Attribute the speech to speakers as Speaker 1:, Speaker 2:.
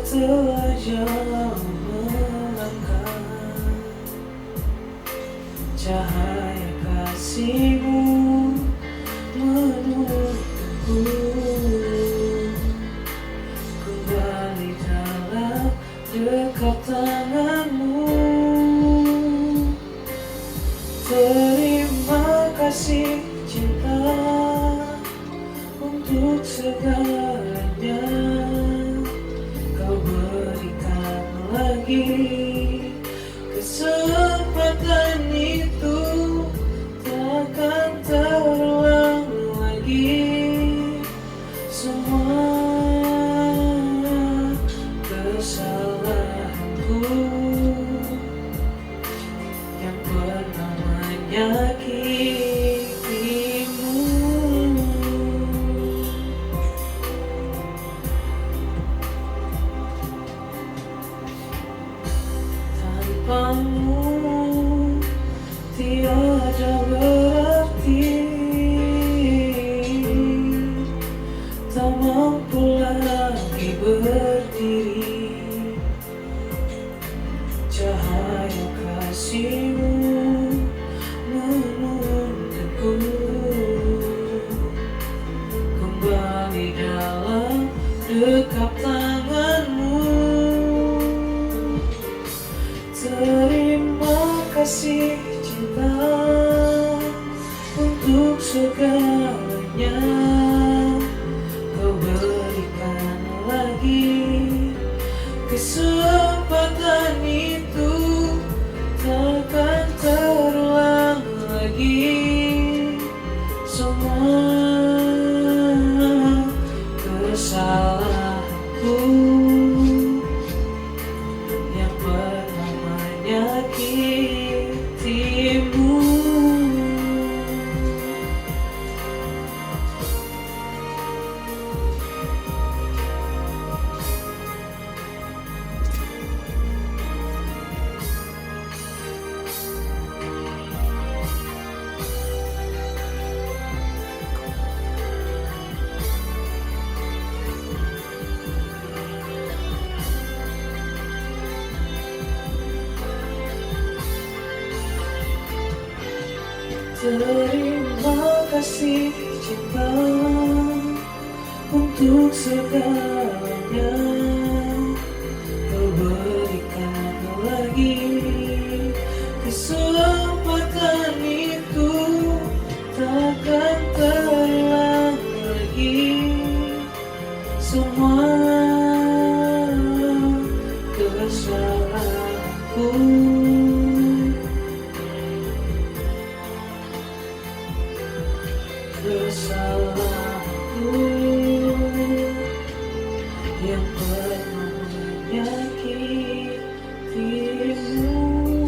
Speaker 1: telah jauh melangkah, cahaya kasih-Mu menuntunku kembali dalam dekat tangan-Mu. Terima kasih cinta untuk segalanya Kau berikan lagi. Kesempatan itu takkan terulang lagi. Semua kesalahanku yang pernah menyakitimu, tanpamu tiada berarti. Tak mampu lagi berdiri. Cahaya kasih-Mu menuntunku kembali dalam dekat tangan-Mu. Terima kasih cinta untuk segalanya Kau berikan lagi. Kesempatan itu takkan terulang lagi. Semua kesalahanku yang pernah menyakitimu, terima kasih cinta untuk segalanya Kau berikan lagi. Kesempatan itu takkan terulang lagi. Semua kesalahanku yang pernah menyakitimu.